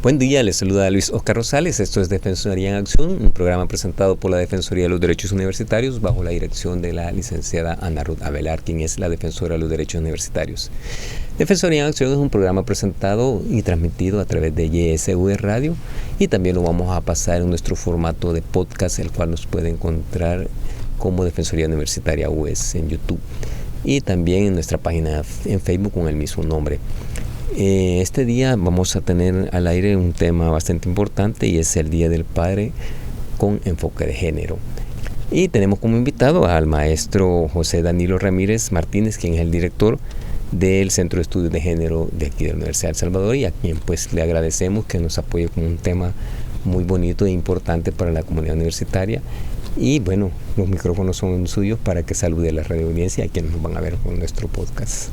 Buen día, les saluda Luis Oscar Rosales. Esto es Defensoría en Acción, un programa presentado por la Defensoría de los Derechos Universitarios bajo la dirección de la licenciada Ana Ruth Avelar, quien es la Defensora de los Derechos Universitarios. Defensoría en Acción es un programa presentado y transmitido a través de YSV Radio y también lo vamos a pasar en nuestro formato de podcast, el cual nos puede encontrar como Defensoría Universitaria US en YouTube y también en nuestra página en Facebook con el mismo nombre. Este día vamos a tener al aire un tema bastante importante y es el Día del Padre con enfoque de género. Y tenemos como invitado al maestro José Danilo Ramírez Martínez, quien es el director del Centro de Estudios de Género de aquí de la Universidad de El Salvador, y a quien pues le agradecemos que nos apoye con un tema muy bonito e importante para la comunidad universitaria. Y bueno, los micrófonos son suyos para que salude a la radio audiencia y a quienes nos van a ver con nuestro podcast.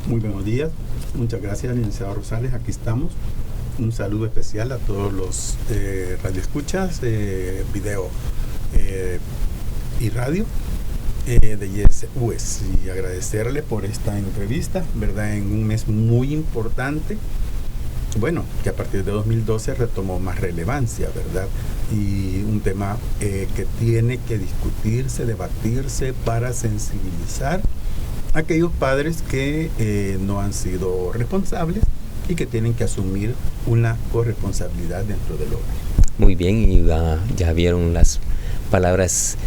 Muy buenos días, muchas gracias, licenciado Rosales, aquí estamos. Un saludo especial a todos los radioescuchas, video y radio de YSUS, y agradecerle por esta entrevista, ¿verdad? En un mes muy importante, bueno, que a partir de 2012 retomó más relevancia, ¿verdad? Y un tema que tiene que discutirse, debatirse para sensibilizar a aquellos padres que no han sido responsables y que tienen que asumir una corresponsabilidad dentro del hogar. Muy bien, y ya vieron las palabras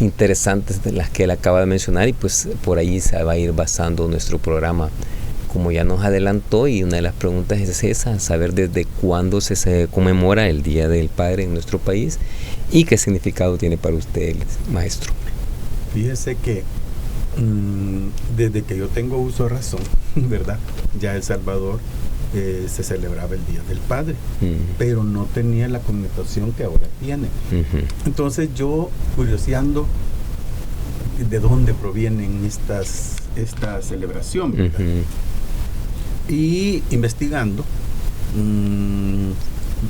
interesantes de las que él acaba de mencionar, y pues por ahí se va a ir basando nuestro programa, como ya nos adelantó, y una de las preguntas es esa, saber desde cuándo se conmemora el Día del Padre en nuestro país y qué significado tiene para usted, maestro. Fíjese que desde que yo tengo uso de razón, ¿verdad? Ya El Salvador se celebraba el Día del Padre, pero no tenía la connotación que ahora tiene. Entonces yo, curioseando de dónde provienen esta celebración, ¿verdad? Y investigando,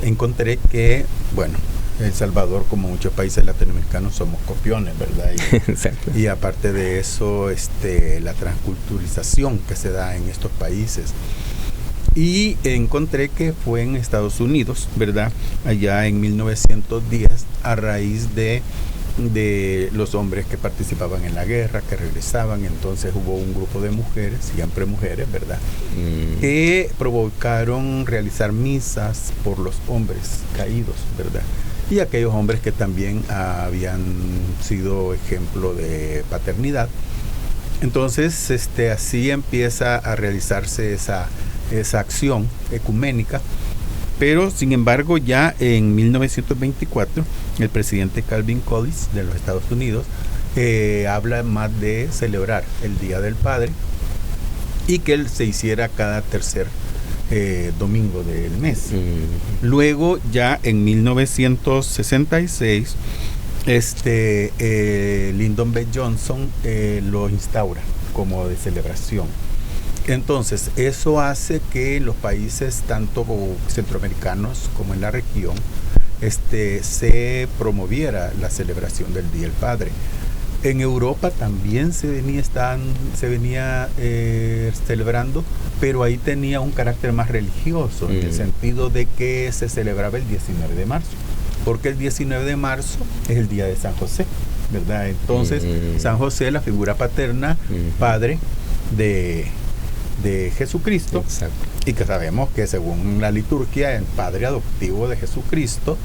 encontré que, bueno, El Salvador, como muchos países latinoamericanos, somos copiones, ¿verdad? Y aparte de eso, la transculturización que se da en estos países. Y encontré que fue en Estados Unidos, ¿verdad? Allá en 1910, a raíz de los hombres que participaban en la guerra, que regresaban. Entonces hubo un grupo de mujeres, siempre mujeres, ¿verdad? Que provocaron realizar misas por los hombres caídos, ¿verdad? Y aquellos hombres que también habían sido ejemplo de paternidad. Entonces así empieza a realizarse esa acción ecuménica. Pero sin embargo, ya en 1924 el presidente Calvin Coolidge de los Estados Unidos habla más de celebrar el Día del Padre y que él se hiciera cada tercer domingo del mes. Luego, ya en 1966, Lyndon B. Johnson lo instaura como de celebración. Entonces, eso hace que los países, tanto centroamericanos como en la región, se promoviera la celebración del Día del Padre. En Europa también se venía celebrando, pero ahí tenía un carácter más religioso, en el sentido de que se celebraba el 19 de marzo, porque el 19 de marzo es el día de San José, ¿verdad? Entonces, San José, la figura paterna, padre de Jesucristo. Exacto. Y que sabemos que según la liturgia el padre adoptivo de Jesucristo,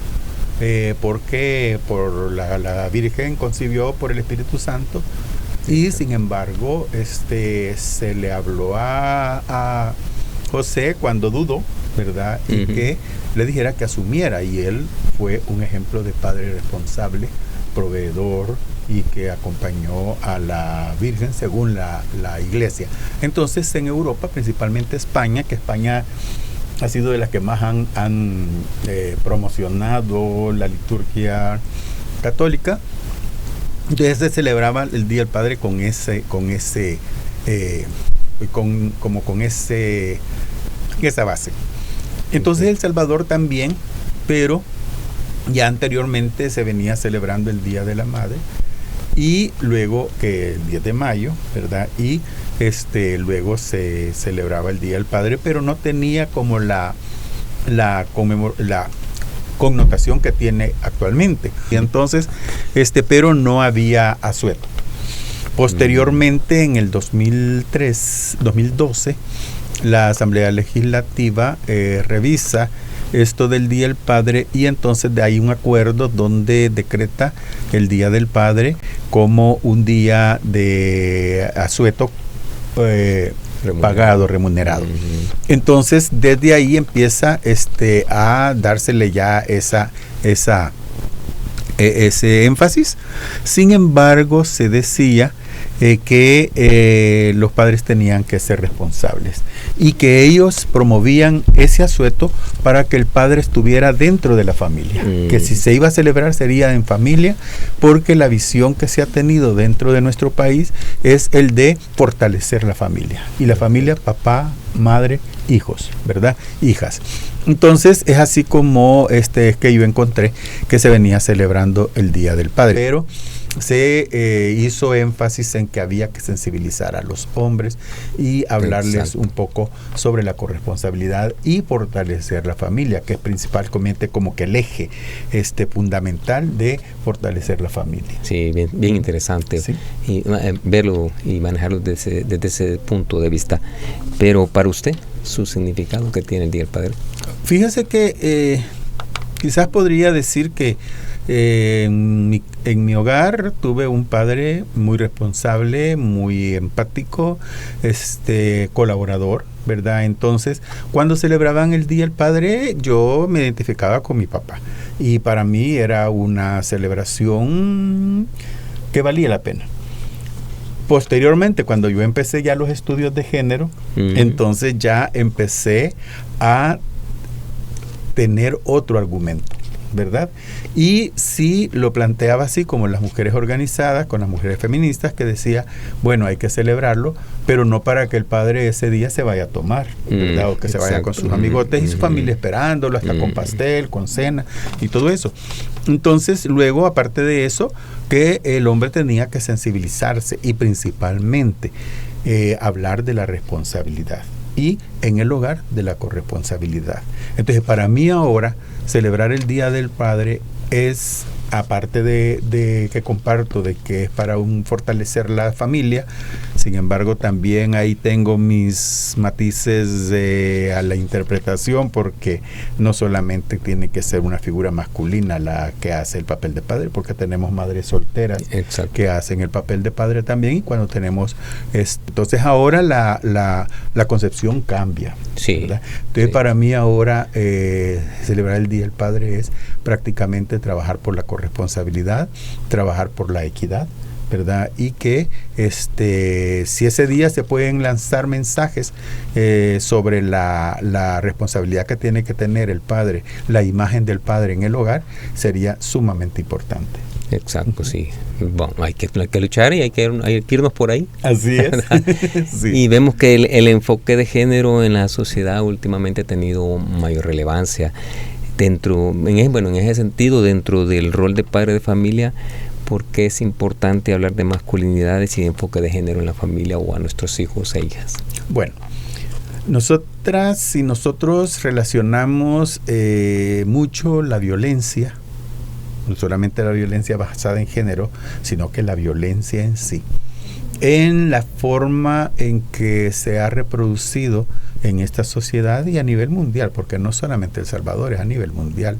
porque por la Virgen concibió por el Espíritu Santo. Y sin embargo se le habló a José cuando dudó, ¿verdad? Y que le dijera que asumiera, y él fue un ejemplo de padre responsable, proveedor, y que acompañó a la Virgen según la iglesia. Entonces en Europa, principalmente España, que España ha sido de las que más han promocionado la liturgia católica, entonces se celebraba el Día del Padre con esa base. Entonces El Salvador también, pero ya anteriormente se venía celebrando el Día de la Madre, y luego que el 10 de mayo, ¿verdad? Y luego se celebraba el Día del Padre, pero no tenía como la la connotación que tiene actualmente. Y entonces, pero no había asueto. Posteriormente, en el 2012, la Asamblea Legislativa revisa esto del Día del Padre y entonces de ahí un acuerdo donde decreta el Día del Padre como un día de asueto pagado, remunerado. Entonces desde ahí empieza a dársele ya ese énfasis. Sin embargo, se decía que los padres tenían que ser responsables y que ellos promovían ese asueto para que el padre estuviera dentro de la familia, que si se iba a celebrar sería en familia, porque la visión que se ha tenido dentro de nuestro país es el de fortalecer la familia, y la familia, papá, madre, hijos, ¿verdad? Hijas. Entonces es así como que yo encontré que se venía celebrando el Día del Padre, pero se hizo énfasis en que había que sensibilizar a los hombres y hablarles un poco sobre la corresponsabilidad y fortalecer la familia, que es principalmente como que el eje fundamental de fortalecer la familia. Sí, bien interesante. ¿Sí? Y verlo y manejarlo desde ese punto de vista. Pero para usted, su significado que tiene el Día del Padre. Fíjese que quizás podría decir que en mi hogar tuve un padre muy responsable, muy empático, colaborador, ¿verdad? Entonces, cuando celebraban el Día del Padre, yo me identificaba con mi papá. Y para mí era una celebración que valía la pena. Posteriormente, cuando yo empecé ya los estudios de género, entonces ya empecé a tener otro argumento, ¿verdad? Y sí lo planteaba así como las mujeres organizadas, con las mujeres feministas, que decía, bueno, hay que celebrarlo, pero no para que el padre ese día se vaya a tomar, ¿verdad? O que se vaya con sus amigotes y su familia esperándolo, hasta con pastel, con cena y todo eso. Entonces, luego, aparte de eso, que el hombre tenía que sensibilizarse y principalmente hablar de la responsabilidad. Y en el hogar de la corresponsabilidad. Entonces, para mí ahora, celebrar el Día del Padre es, aparte de que comparto de que es para fortalecer la familia, sin embargo, también ahí tengo mis matices a la interpretación, porque no solamente tiene que ser una figura masculina la que hace el papel de padre, porque tenemos madres solteras que hacen el papel de padre también, y cuando tenemos entonces ahora la concepción cambia. Sí. ¿Verdad? Entonces para mí ahora celebrar el Día del Padre es prácticamente trabajar por la corresponsabilidad, trabajar por la equidad, ¿verdad? Y que si ese día se pueden lanzar mensajes sobre la responsabilidad que tiene que tener el padre, la imagen del padre en el hogar, sería sumamente importante. Exacto, sí. Bueno, hay que luchar y hay que irnos por ahí. Así es. Sí. Y vemos que el enfoque de género en la sociedad últimamente ha tenido mayor relevancia. En ese sentido, dentro del rol de padre de familia, ¿por qué es importante hablar de masculinidades y de enfoque de género en la familia o a nuestros hijos e hijas? Bueno, nosotras y nosotros relacionamos mucho la violencia, no solamente la violencia basada en género, sino que la violencia en sí, en la forma en que se ha reproducido en esta sociedad y a nivel mundial, porque no solamente El Salvador, es a nivel mundial.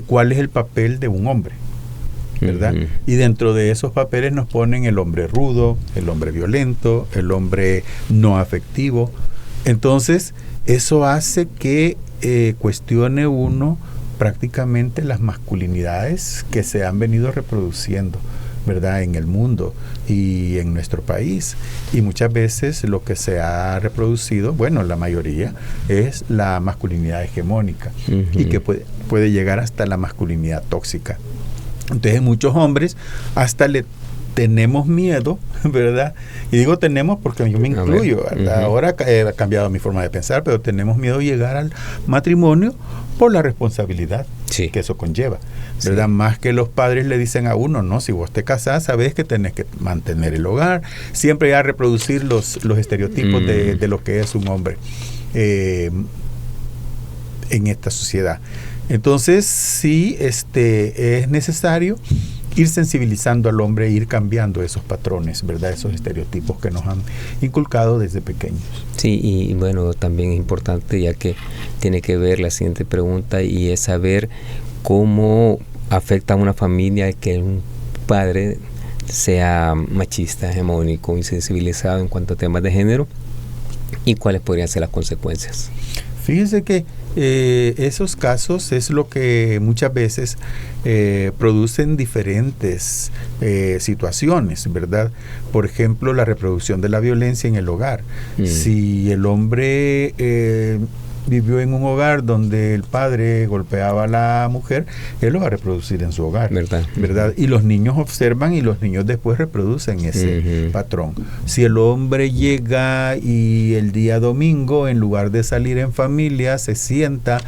¿Cuál es el papel de un hombre? ¿Verdad? Y dentro de esos papeles nos ponen el hombre rudo, el hombre violento, el hombre no afectivo. Entonces, eso hace que cuestione uno prácticamente las masculinidades que se han venido reproduciendo, ¿verdad?, en el mundo y en nuestro país. Y muchas veces lo que se ha reproducido, bueno, la mayoría, es la masculinidad hegemónica y que puede llegar hasta la masculinidad tóxica. Entonces muchos hombres hasta le tenemos miedo, ¿verdad? Y digo tenemos porque yo me incluyo, ¿verdad? Ahora he cambiado mi forma de pensar, pero tenemos miedo de llegar al matrimonio por la responsabilidad que eso conlleva, ¿verdad? Más que los padres le dicen a uno, no, si vos te casás, sabés que tenés que mantener el hogar, siempre a reproducir los estereotipos de lo que es un hombre. en esta sociedad. Entonces, sí, es necesario ir sensibilizando al hombre, ir cambiando esos patrones, ¿verdad? Esos estereotipos que nos han inculcado desde pequeños. Sí, y bueno, también es importante, ya que tiene que ver la siguiente pregunta, y es saber cómo afecta a una familia que un padre sea machista, hegemónico, insensibilizado en cuanto a temas de género, y cuáles podrían ser las consecuencias. Fíjese que esos casos es lo que muchas veces producen diferentes situaciones, ¿verdad? Por ejemplo, la reproducción de la violencia en el hogar. Si el hombre vivió en un hogar donde el padre golpeaba a la mujer, él lo va a reproducir en su hogar, ¿verdad? Y los niños observan y los niños después reproducen ese patrón. Si el hombre llega y el día domingo, en lugar de salir en familia, se sienta,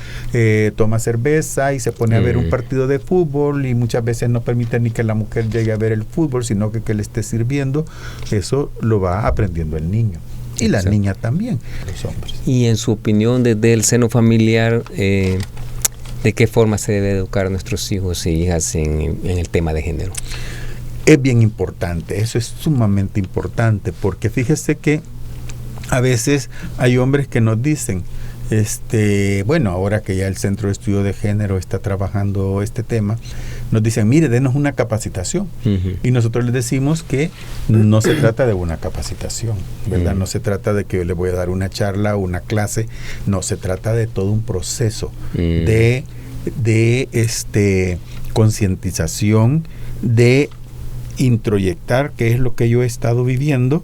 toma cerveza y se pone a ver un partido de fútbol, y muchas veces no permite ni que la mujer llegue a ver el fútbol, sino que le esté sirviendo, eso lo va aprendiendo el niño. Y la niña también, los hombres. Y en su opinión, desde el seno familiar, ¿de qué forma se debe educar a nuestros hijos e hijas en el tema de género? Es bien importante, eso es sumamente importante, porque fíjese que a veces hay hombres que nos dicen, bueno, ahora que ya el Centro de Estudio de Género está trabajando este tema, nos dicen, mire, denos una capacitación. Y nosotros les decimos que no se trata de una capacitación, ¿verdad? No se trata de que yo les voy a dar una charla o una clase, no, se trata de todo un proceso de concientización, de introyectar qué es lo que yo he estado viviendo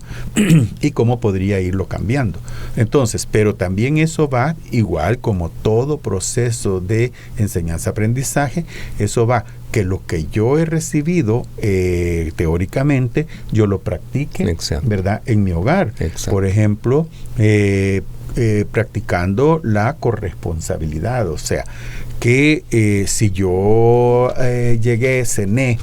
y cómo podría irlo cambiando. Entonces, pero también eso va, igual como todo proceso de enseñanza-aprendizaje, eso va que lo que yo he recibido teóricamente, yo lo practique, ¿verdad?, en mi hogar. Por ejemplo, practicando la corresponsabilidad, o sea, que si yo llegué, cené,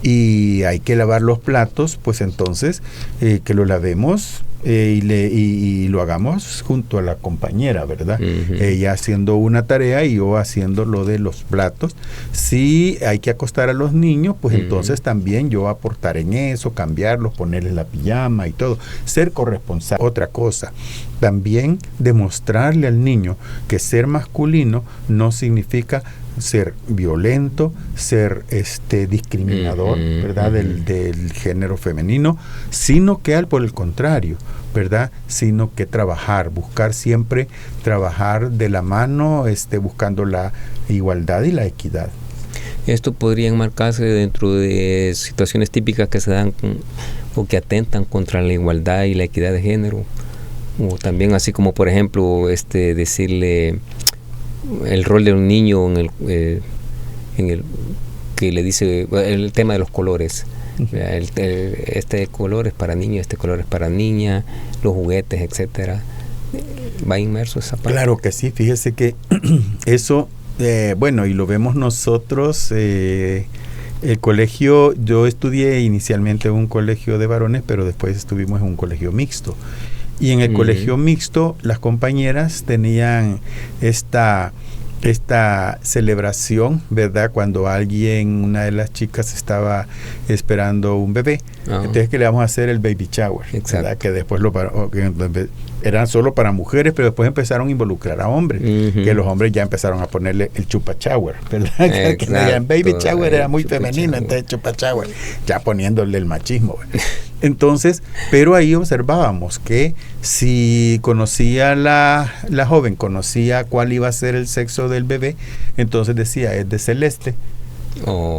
y hay que lavar los platos, pues entonces que lo lavemos y lo hagamos junto a la compañera, ¿verdad? Ella haciendo una tarea y yo haciendo lo de los platos. Si hay que acostar a los niños, pues entonces también yo aportar en eso, cambiarlos, ponerles la pijama y todo. Ser corresponsable. Otra cosa, también demostrarle al niño que ser masculino no significa ser violento, ser discriminador, ¿verdad?, del género femenino, sino que por el contrario, ¿verdad?, sino que buscar siempre trabajar de la mano, buscando la igualdad y la equidad. Esto podría enmarcarse dentro de situaciones típicas que se dan o que atentan contra la igualdad y la equidad de género, o también así como, por ejemplo, decirle el rol de un niño en el que le dice el tema de los colores. Este color es para niño, este color es para niña, los juguetes, etcétera. ¿Va inmerso esa parte? Claro que sí, fíjese que eso, bueno, y lo vemos nosotros, el colegio, yo estudié inicialmente en un colegio de varones, pero después estuvimos en un colegio mixto. Y en el colegio mixto, las compañeras tenían esta celebración, ¿verdad?, cuando una de las chicas estaba esperando un bebé. Entonces, que le vamos a hacer el baby shower, ¿verdad?, que después eran solo para mujeres, pero después empezaron a involucrar a hombres, que los hombres ya empezaron a ponerle el chupa shower, ¿verdad? Que el baby shower era muy femenino, entonces chupa shower, ya poniéndole el machismo. Entonces, pero ahí observábamos que si conocía la joven, conocía cuál iba a ser el sexo del bebé, entonces decía, es de celeste.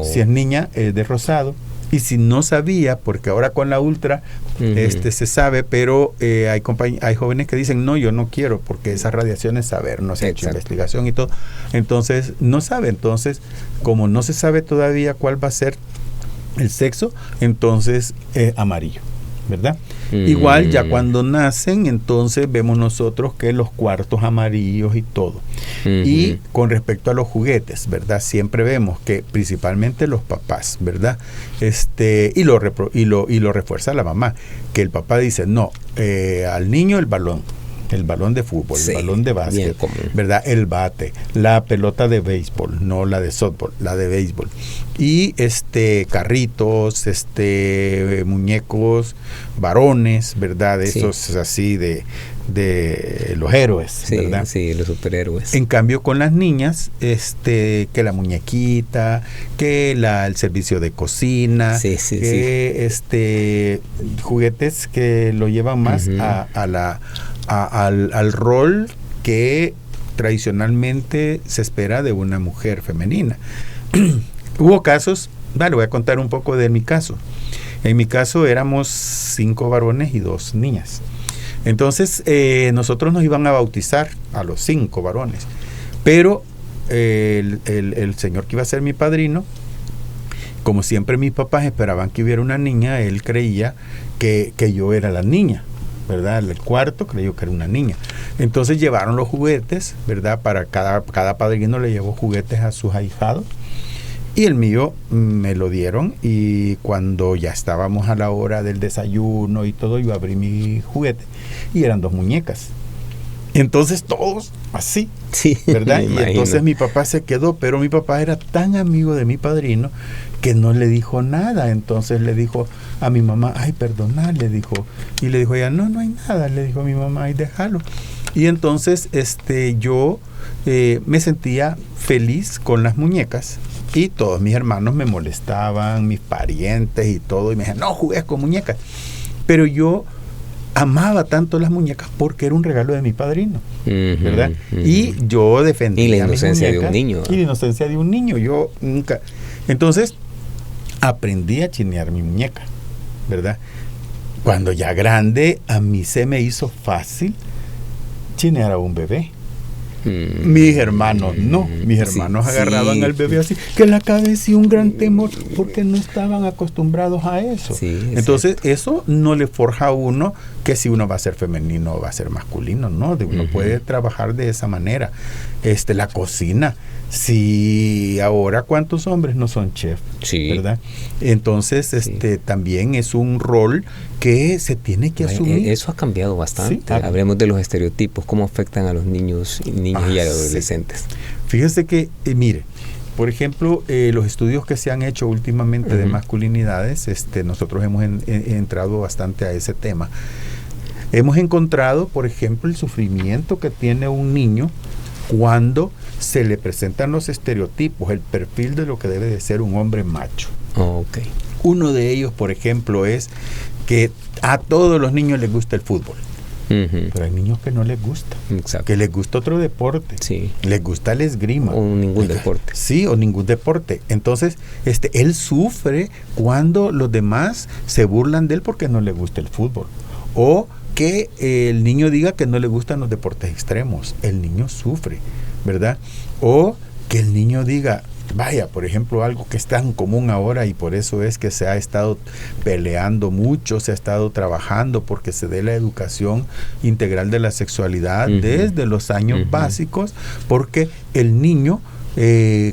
Si es niña, es de rosado. Y si no sabía, porque ahora con la ultra se sabe, pero hay jóvenes que dicen, no, yo no quiero, porque esas radiaciones, no se ha hecho investigación y todo. Entonces, no sabe. Entonces, como no se sabe todavía cuál va a ser el sexo, entonces amarillo, ¿verdad? Igual ya cuando nacen, entonces vemos nosotros que los cuartos amarillos y todo. Y con respecto a los juguetes, ¿verdad?, siempre vemos que principalmente los papás, ¿verdad?, y lo refuerza la mamá, que el papá dice, no, al niño el balón, el balón de fútbol, el balón de básquet, ¿verdad? El bate, la pelota de béisbol, no la de softball, la de béisbol. Y carritos, muñecos, varones, ¿verdad? Esos así de los héroes, ¿verdad? Sí, los superhéroes. En cambio con las niñas, que la muñequita, que el servicio de cocina, juguetes que lo llevan más al rol que tradicionalmente se espera de una mujer femenina. Hubo casos, voy a contar un poco de mi caso. En mi caso éramos 5 varones y 2 niñas. Entonces nosotros nos iban a bautizar a los 5 varones, pero el señor que iba a ser mi padrino, como siempre mis papás esperaban que hubiera una niña, él creía que yo era la niña, ¿verdad? El cuarto creyó que era una niña. Entonces llevaron los juguetes, ¿verdad? Para cada padrino le llevó juguetes a sus ahijados. Y el mío me lo dieron, y cuando ya estábamos a la hora del desayuno y todo, yo abrí mi juguete y eran 2 muñecas. Entonces todos así, ¿verdad? Y entonces mi papá se quedó, pero mi papá era tan amigo de mi padrino que no le dijo nada. Entonces le dijo a mi mamá, ay, perdona, le dijo. Y le dijo ella, no hay nada, le dijo a mi mamá, ay, déjalo. Y entonces yo me sentía feliz con las muñecas. Y todos mis hermanos me molestaban, mis parientes y todo, y me decían, no jugues con muñecas. Pero yo amaba tanto las muñecas porque era un regalo de mi padrino, ¿verdad? Y yo defendía. Y la inocencia de un niño. Y la inocencia de un niño. Yo nunca. Entonces, aprendí a chinear mi muñeca, ¿verdad? Cuando ya grande, a mí se me hizo fácil chinear a un bebé. Mis hermanos no, mis hermanos agarraban al bebé así, que la cabeza y un gran temor, porque no estaban acostumbrados a eso. Entonces eso no le forja a uno que si uno va a ser femenino o va a ser masculino, no, uno puede trabajar de esa manera. La cocina, si ahora cuántos hombres no son chef, ¿verdad? Entonces también es un rol que se tiene que asumir. Eso ha cambiado bastante. Hablemos de los estereotipos, cómo afectan a los niños y a los adolescentes. Fíjese que, mire, por ejemplo, los estudios que se han hecho últimamente de masculinidades, nosotros hemos entrado bastante a ese tema. Hemos encontrado, por ejemplo, el sufrimiento que tiene un niño cuando se le presentan los estereotipos, el perfil de lo que debe de ser un hombre macho. Uno de ellos, por ejemplo, es que a todos los niños les gusta el fútbol. Pero hay niños que no les gusta. Que les gusta otro deporte. Les gusta el esgrima. O ningún deporte. Sí, o ningún deporte. Entonces, él sufre cuando los demás se burlan de él porque no le gusta el fútbol. O que el niño diga que no le gustan los deportes extremos. El niño sufre, ¿verdad? O que el niño diga, vaya, por ejemplo, algo que es tan común ahora, y por eso es que se ha estado peleando mucho, se ha estado trabajando porque se dé la educación integral de la sexualidad desde los años básicos, porque el niño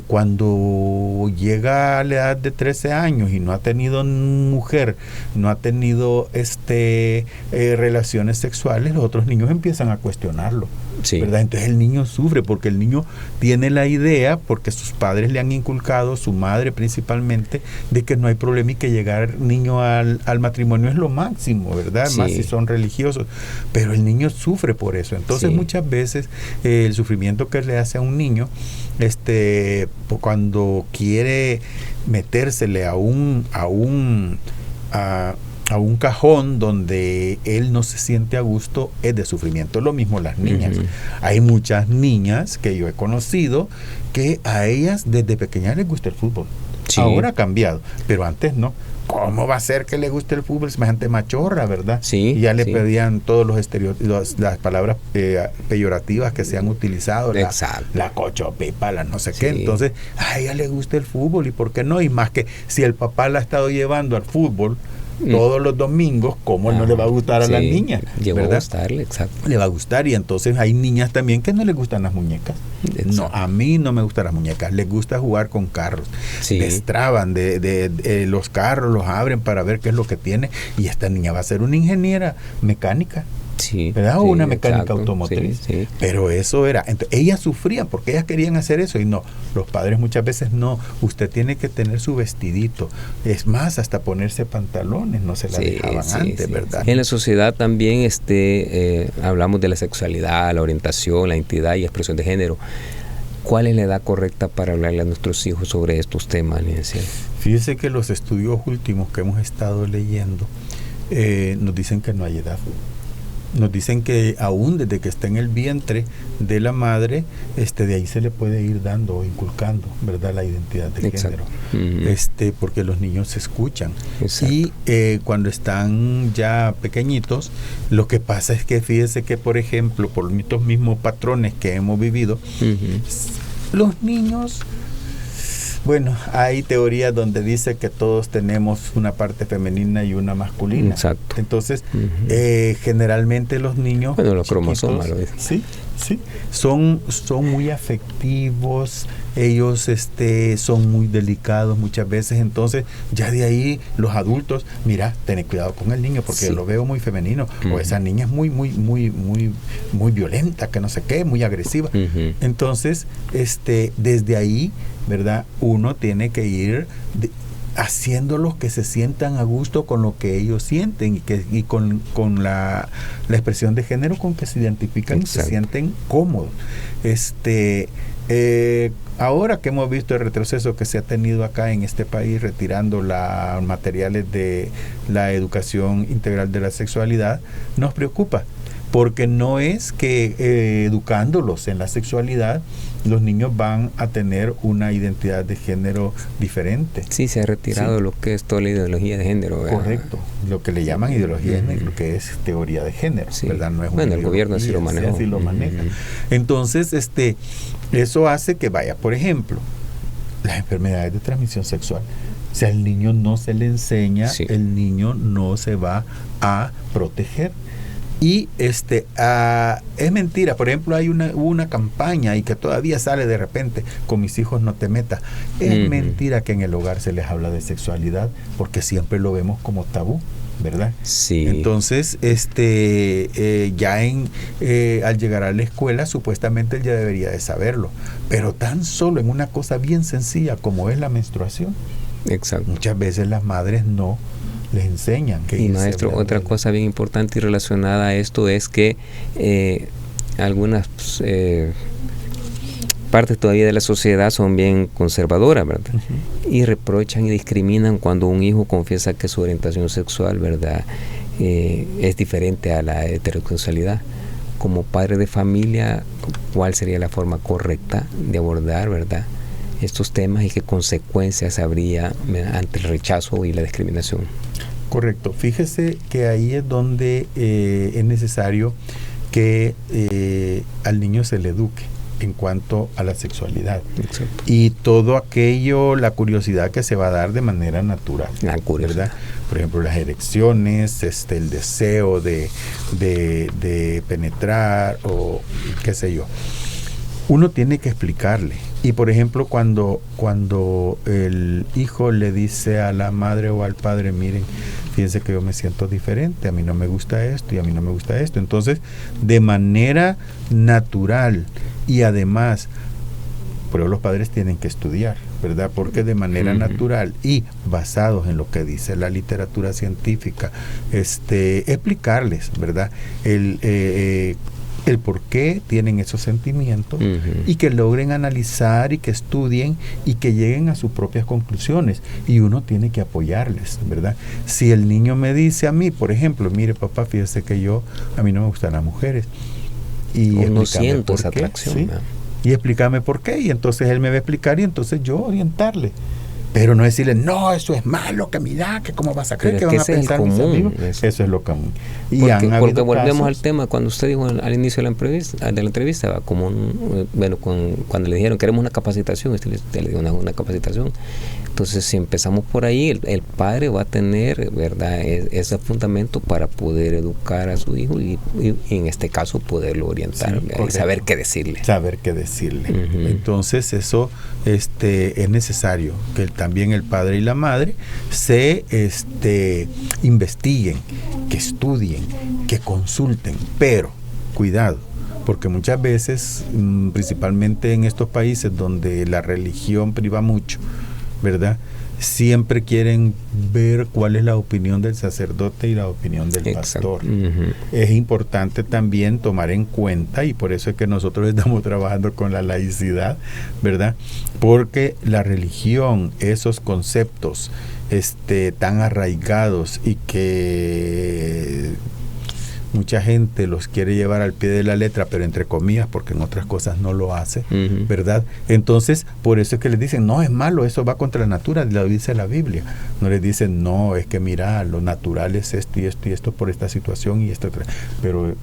cuando llega a la edad de 13 años y no ha tenido mujer, no ha tenido relaciones sexuales, los otros niños empiezan a cuestionarlo, ¿verdad? Entonces el niño sufre porque el niño tiene la idea, porque sus padres le han inculcado, su madre principalmente, de que no hay problema y que llegar niño al matrimonio es lo máximo, ¿verdad? Más si son religiosos, pero el niño sufre por eso. Entonces muchas veces el sufrimiento que le hace a un niño cuando quiere metérsele a un cajón donde él no se siente a gusto, es de sufrimiento. Lo mismo las niñas. Hay muchas niñas que yo he conocido que a ellas desde pequeñas les gusta el fútbol. Ahora ha cambiado, pero antes no. ¿Cómo va a ser que le guste el fútbol? Semejante machorra, ¿verdad? Y ya le pedían todos los estereotipos, las palabras peyorativas que se han utilizado, la cochopipa, la no sé qué. Entonces, a ella le gusta el fútbol, ¿y por qué no? Y más que si el papá la ha estado llevando al fútbol todos los domingos, ¿cómo no le va a gustar a la niña? Llegó a gustarle, exacto. Le va a gustar, y entonces hay niñas también que no les gustan las muñecas. No, a mí no me gustan las muñecas, les gusta jugar con carros. Destraban de los carros, los abren para ver qué es lo que tiene, y esta niña va a ser una ingeniera mecánica. sí, ¿verdad? O una mecánica automotriz. Sí. Pero eso era, entonces, ellas sufrían porque ellas querían hacer eso y no, los padres muchas veces no, usted tiene que tener su vestidito, es más, hasta ponerse pantalones, no se la dejaban antes, ¿verdad? En la sociedad también hablamos de la sexualidad, la orientación, la identidad y expresión de género. ¿Cuál es la edad correcta para hablarle a nuestros hijos sobre estos temas, licenciado? Fíjese que los estudios últimos que hemos estado leyendo nos dicen que no hay edad. Nos dicen que aún desde que está en el vientre de la madre, de ahí se le puede ir dando o inculcando, ¿verdad?, la identidad de género. Porque los niños se escuchan. Exacto. Y cuando están ya pequeñitos, lo que pasa es que fíjese que, por ejemplo, por estos mismos patrones que hemos vivido, los niños... Bueno, hay teorías donde dice que todos tenemos una parte femenina y una masculina. Exacto. Entonces, generalmente los niños... Bueno, los cromosomas. Sí, son muy afectivos, ellos son muy delicados muchas veces, entonces ya de ahí los adultos, mira, ten cuidado con el niño porque lo veo muy femenino, o esa niña es muy violenta, que no sé qué, muy agresiva. Entonces, desde ahí, ¿verdad?, uno tiene que ir haciéndolos que se sientan a gusto con lo que ellos sienten y con la expresión de género con que se identifican. Exacto. Y se sienten cómodos. Ahora que hemos visto el retroceso que se ha tenido acá en este país retirando los materiales de la educación integral de la sexualidad, nos preocupa. Porque no es que educándolos en la sexualidad los niños van a tener una identidad de género diferente. Sí, se ha retirado lo que es toda la ideología de género, ¿verdad? Correcto, lo que le llaman ideología de género, lo que es teoría de género, ¿verdad? No es bueno, el gobierno así lo maneja. Así lo maneja. Entonces, eso hace que vaya, por ejemplo, las enfermedades de transmisión sexual. O sea, el niño no se le enseña, el niño no se va a proteger. Y es mentira, por ejemplo, hubo una campaña y que todavía sale de repente, con mis hijos no te metas. Es mentira que en el hogar se les habla de sexualidad, porque siempre lo vemos como tabú, ¿verdad? Sí. Entonces, ya al llegar a la escuela, supuestamente él ya debería de saberlo, pero tan solo en una cosa bien sencilla como es la menstruación. Exacto. Muchas veces las madres no les enseñan. Y maestro, otra cosa bien importante y relacionada a esto es que algunas partes todavía de la sociedad son bien conservadoras, ¿verdad? Y reprochan y discriminan cuando un hijo confiesa que su orientación sexual, ¿verdad?, es diferente a la heterosexualidad. Como padre de familia, ¿cuál sería la forma correcta de abordar, ¿verdad?, estos temas y qué consecuencias habría ante el rechazo y la discriminación? Correcto. Fíjese que ahí es donde es necesario que al niño se le eduque en cuanto a la sexualidad. Exacto. Y todo aquello, la curiosidad que se va a dar de manera natural, ¿verdad? Por ejemplo, las erecciones, el deseo de penetrar o qué sé yo. Uno tiene que explicarle. Y por ejemplo, cuando el hijo le dice a la madre o al padre, miren, fíjense que yo me siento diferente, a mí no me gusta esto y a mí no me gusta esto. Entonces, de manera natural y además, pero los padres tienen que estudiar, ¿verdad? Porque de manera natural y basados en lo que dice la literatura científica, explicarles, ¿verdad?, el por qué tienen esos sentimientos y que logren analizar y que estudien y que lleguen a sus propias conclusiones, y uno tiene que apoyarles, ¿verdad? Si el niño me dice a mí, por ejemplo, mire papá, fíjese que a mí no me gustan las mujeres y no siento esa atracción, ¿sí? Y explícame por qué, y entonces él me va a explicar y entonces yo orientarle. Pero no decirle, no, eso es malo, que mira, que cómo vas a creer, que van a pensar mis amigos. Eso es lo común. Porque volvemos al tema, cuando usted dijo al inicio de la entrevista, cuando le dijeron, queremos una capacitación, usted le dio una capacitación. Entonces, si empezamos por ahí, el padre va a tener, ¿verdad?, ese fundamento para poder educar a su hijo y en este caso poderlo orientar, y saber qué decirle. Entonces, eso es necesario que también el padre y la madre se investiguen que estudien, que consulten, pero cuidado, porque muchas veces, principalmente en estos países donde la religión priva mucho, ¿verdad?, siempre quieren ver cuál es la opinión del sacerdote y la opinión del pastor. Es importante también tomar en cuenta, y por eso es que nosotros estamos trabajando con la laicidad, ¿verdad?, porque la religión, esos conceptos tan arraigados y que mucha gente los quiere llevar al pie de la letra, pero entre comillas, porque en otras cosas no lo hace, ¿verdad? Entonces, por eso es que les dicen, no, es malo, eso va contra la natura, lo dice la Biblia. No les dicen, no, es que mira, lo natural es esto y esto y esto por esta situación y esto, pero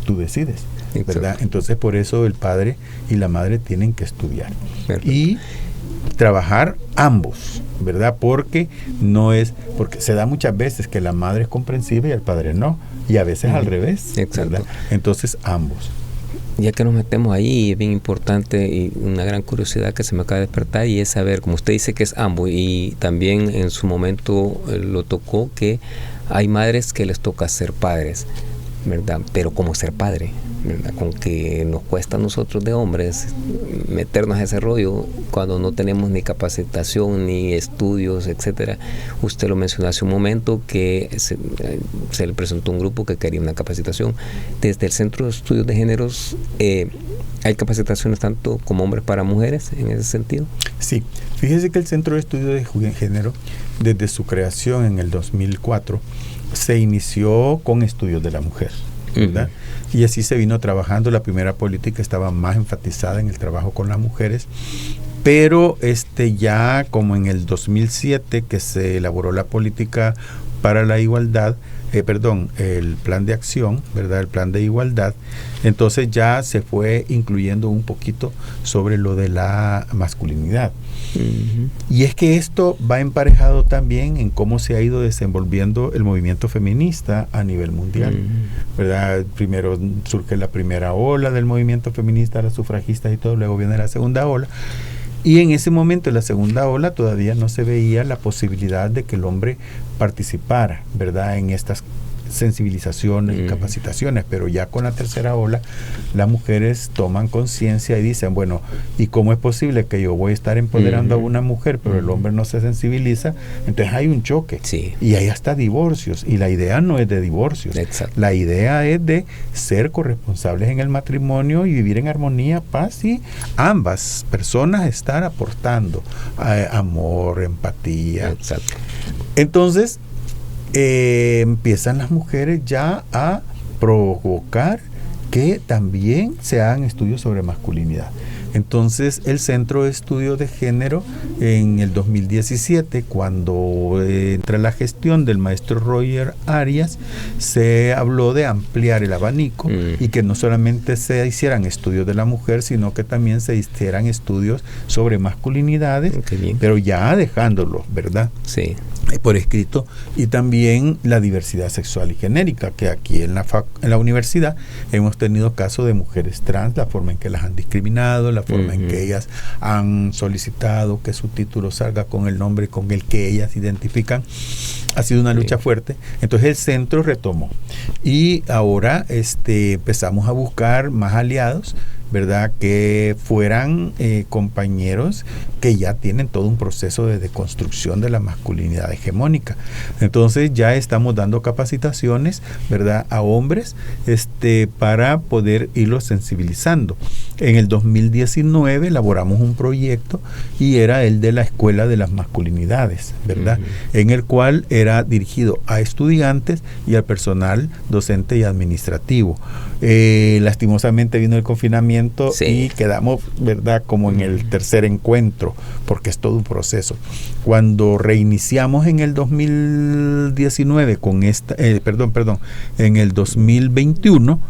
tú decides, ¿verdad? Exacto. Entonces, por eso el padre y la madre tienen que estudiar. Perfecto. Y trabajar ambos, ¿verdad? Porque se da muchas veces que la madre es comprensiva y el padre no, y a veces al revés, ¿verdad? Entonces ambos. Ya que nos metemos ahí, es bien importante y una gran curiosidad que se me acaba de despertar, y es saber, como usted dice que es ambos, y también en su momento lo tocó, que hay madres que les toca ser padres, ¿verdad? Pero ¿cómo ser padre? ¿Verdad? Con que nos cuesta a nosotros de hombres meternos a ese rollo cuando no tenemos ni capacitación ni estudios, etcétera. Usted lo mencionó hace un momento que se le presentó un grupo que quería una capacitación. Desde el Centro de Estudios de Géneros, ¿hay capacitaciones tanto como hombres para mujeres en ese sentido? Sí, fíjese que el Centro de Estudios de Género, desde su creación en el 2004, se inició con estudios de la mujer, ¿verdad? Y así se vino trabajando. La primera política estaba más enfatizada en el trabajo con las mujeres, pero ya como en el 2007 que se elaboró la política para la igualdad, el plan de acción, ¿verdad?, el plan de igualdad, entonces ya se fue incluyendo un poquito sobre lo de la masculinidad. Y es que esto va emparejado también en cómo se ha ido desenvolviendo el movimiento feminista a nivel mundial, ¿verdad? Primero surge la primera ola del movimiento feminista, las sufragistas y todo, luego viene la segunda ola. Y en ese momento, en la segunda ola, todavía no se veía la posibilidad de que el hombre participara, ¿verdad?, en estas sensibilizaciones y capacitaciones, pero ya con la tercera ola las mujeres toman conciencia y dicen, bueno, ¿y cómo es posible que yo voy a estar empoderando a una mujer pero el hombre no se sensibiliza? Entonces hay un choque, y hay hasta divorcios, y la idea no es de divorcios. Exacto. La idea es de ser corresponsables en el matrimonio y vivir en armonía, paz, y ambas personas estar aportando amor, empatía. Exacto. Entonces empiezan las mujeres ya a provocar que también se hagan estudios sobre masculinidad. Entonces el Centro de Estudios de Género, en el 2017, cuando entra la gestión del maestro Roger Arias, se habló de ampliar el abanico y que no solamente se hicieran estudios de la mujer, sino que también se hicieran estudios sobre masculinidades, pero ya dejándolo, ¿verdad? Sí. Por escrito, y también la diversidad sexual y genérica, que aquí en la universidad hemos tenido casos de mujeres trans, la forma en que las han discriminado, la forma en que ellas han solicitado que su título salga con el nombre con el que ellas se identifican. Ha sido una lucha fuerte. Entonces el centro retomó y ahora empezamos a buscar más aliados, ¿verdad?, que fueran compañeros que ya tienen todo un proceso de deconstrucción de la masculinidad hegemónica. Entonces ya estamos dando capacitaciones, ¿verdad?, a hombres para poder irlos sensibilizando. En el 2019 elaboramos un proyecto y era el de la Escuela de las Masculinidades, ¿verdad?, en el cual era dirigido a estudiantes y al personal docente y administrativo. Lastimosamente vino el confinamiento y quedamos, ¿verdad?, como en el tercer encuentro, porque es todo un proceso. Cuando reiniciamos en el 2019 con en el 2021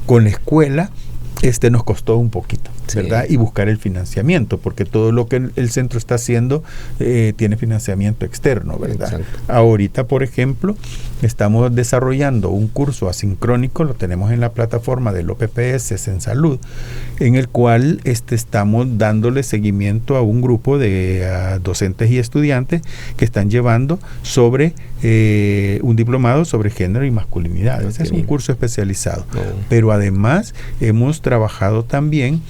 con la escuela, nos costó un poquito. ¿verdad? Y buscar el financiamiento, porque todo lo que el centro está haciendo tiene financiamiento externo, ¿verdad? Exacto. Ahorita, por ejemplo, estamos desarrollando un curso asincrónico, lo tenemos en la plataforma del OPPS en salud, en el cual estamos dándole seguimiento a un grupo de docentes y estudiantes que están llevando sobre un diplomado sobre género y masculinidad. Ese es un curso especializado. Pero además hemos trabajado también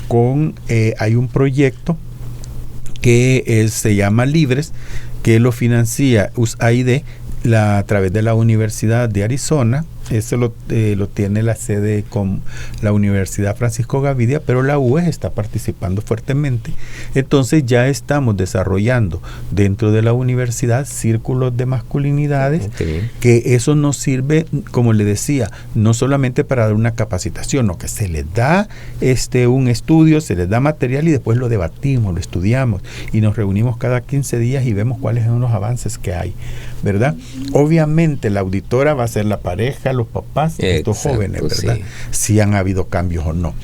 con, hay un proyecto que se llama Libres, que lo financia USAID a través de la Universidad de Arizona. Eso lo tiene la sede con la Universidad Francisco Gavidia, pero la UES está participando fuertemente. Entonces ya estamos desarrollando dentro de la universidad círculos de masculinidades, que eso nos sirve, como le decía, no solamente para dar una capacitación, no, que se les da un estudio, se les da material y después lo debatimos, lo estudiamos y nos reunimos cada 15 días y vemos cuáles son los avances que hay, ¿verdad? Obviamente la auditora va a ser la pareja, los papás de estos jóvenes, ¿verdad? Sí. Si han habido cambios o no.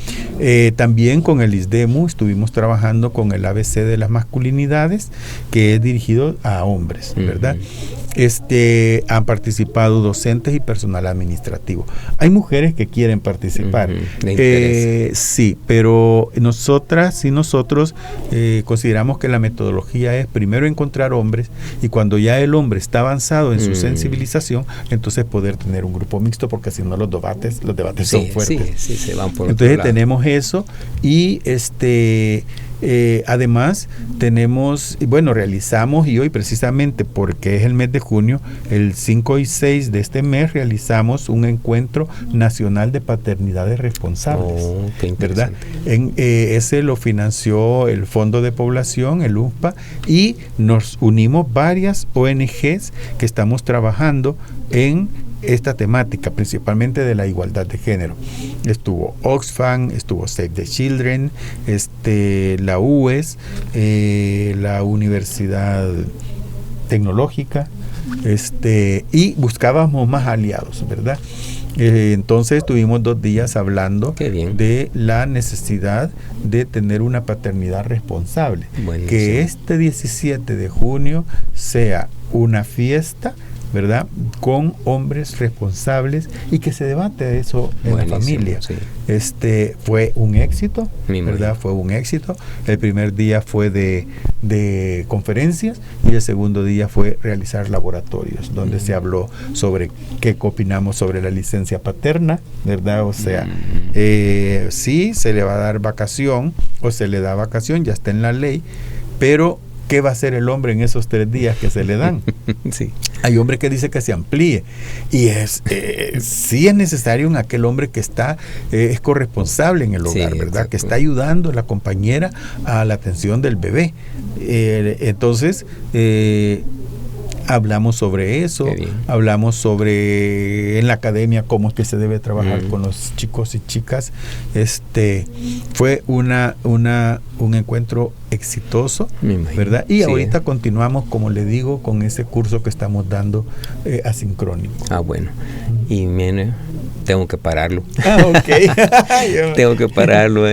También con el ISDEMU estuvimos trabajando con el ABC de las masculinidades, que es dirigido a hombres, ¿verdad? Han participado docentes y personal administrativo. Hay mujeres que quieren participar. Sí, pero nosotras y nosotros consideramos que la metodología es primero encontrar hombres y cuando ya el hombre está avanzado en su sensibilización, entonces poder tener un grupo mixto, porque si no los debates son fuertes. Sí, se van por entonces otro lado. Tenemos eso y además tenemos, realizamos, y hoy precisamente porque es el mes de junio, el 5 y 6 de este mes realizamos un encuentro nacional de paternidades responsables, ¿verdad? Ese lo financió el Fondo de Población, el UNPA, y nos unimos varias ONGs que estamos trabajando en esta temática, principalmente de la igualdad de género. Estuvo Oxfam, estuvo Save the Children, la UES, la Universidad Tecnológica, y buscábamos más aliados, ¿verdad? Entonces tuvimos 2 días hablando de la necesidad de tener una paternidad responsable. Buenísimo. Que este 17 de junio sea una fiesta, ¿verdad?, con hombres responsables y que se debate eso en la familia. Sí. Fue un éxito, ¿verdad? Fue un éxito. El primer día fue de conferencias y el segundo día fue realizar laboratorios, donde se habló sobre qué opinamos sobre la licencia paterna, ¿verdad? O sea, sí, se le va a dar vacación o se le da vacación, ya está en la ley, pero ¿qué va a hacer el hombre en esos 3 días que se le dan? Sí. Hay hombre que dice que se amplíe. Y sí es necesario en aquel hombre que está, es corresponsable en el hogar, ¿verdad? Exacto. Que está ayudando a la compañera a la atención del bebé. Entonces, hablamos sobre eso, hablamos sobre en la academia cómo es que se debe trabajar con los chicos y chicas. Fue un encuentro exitoso, ¿verdad? Y ahorita continuamos, como le digo, con ese curso que estamos dando asincrónico. Bueno. Y tengo que pararlo. Ok. Tengo que pararlo.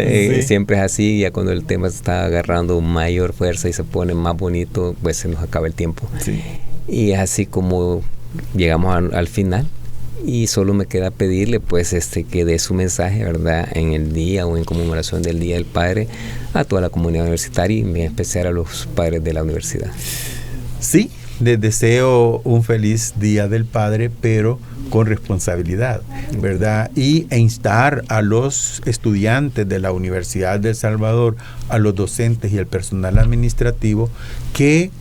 Siempre es así, ya cuando el tema está agarrando mayor fuerza y se pone más bonito, pues se nos acaba el tiempo. Sí. Y es así como llegamos al final. Y solo me queda pedirle pues que dé su mensaje, ¿verdad?, en el día o en conmemoración del Día del Padre a toda la comunidad universitaria y en especial a los padres de la universidad. Sí, les deseo un feliz Día del Padre, pero con responsabilidad, ¿verdad? E instar a los estudiantes de la Universidad de El Salvador, a los docentes y el personal administrativo que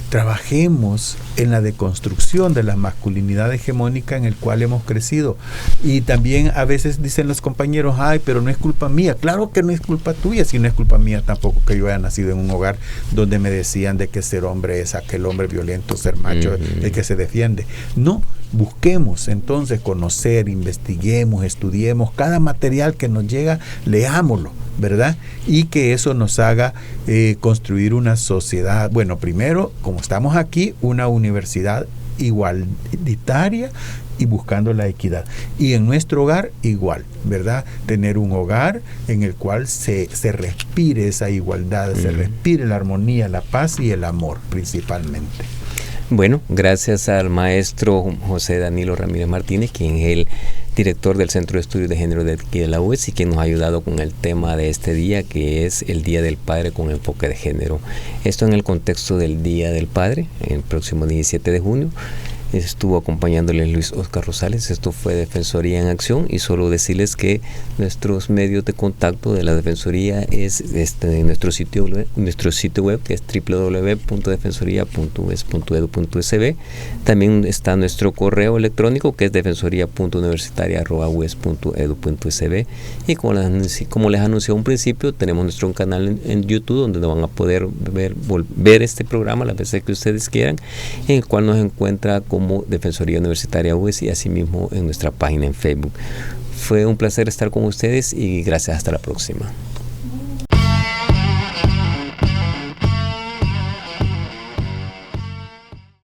trabajemos en la deconstrucción de la masculinidad hegemónica en el cual hemos crecido. Y también a veces dicen los compañeros, pero no es culpa mía. Claro que no es culpa tuya, si no es culpa mía tampoco que yo haya nacido en un hogar donde me decían de que ser hombre es aquel hombre violento, ser macho, el que se defiende. No, busquemos entonces conocer, investiguemos, estudiemos cada material que nos llega, leámoslo, ¿verdad? Y que eso nos haga construir una sociedad, bueno, primero, como estamos aquí, una universidad igualitaria y buscando la equidad. Y en nuestro hogar igual, ¿verdad? Tener un hogar en el cual se respire esa igualdad, se respire la armonía, la paz y el amor principalmente. Bueno, gracias al maestro José Danilo Ramírez Martínez, quien es el director del Centro de Estudios de Género de aquí de la UES y quien nos ha ayudado con el tema de este día, que es el Día del Padre con enfoque de género. Esto en el contexto del Día del Padre, el próximo 17 de junio. Estuvo acompañándoles Luis Oscar Rosales. Esto fue Defensoría en Acción, y solo decirles que nuestros medios de contacto de la Defensoría es nuestro sitio web, que es www.defensoria.ues.edu.sb. También está nuestro correo electrónico, que es defensoria.universitaria@ues.edu.sb. Y como les anuncié a un principio, tenemos nuestro canal en YouTube, donde van a poder ver este programa las veces que ustedes quieran, en el cual nos encuentra como Defensoría Universitaria UES, y asimismo en nuestra página en Facebook. Fue un placer estar con ustedes y gracias, hasta la próxima.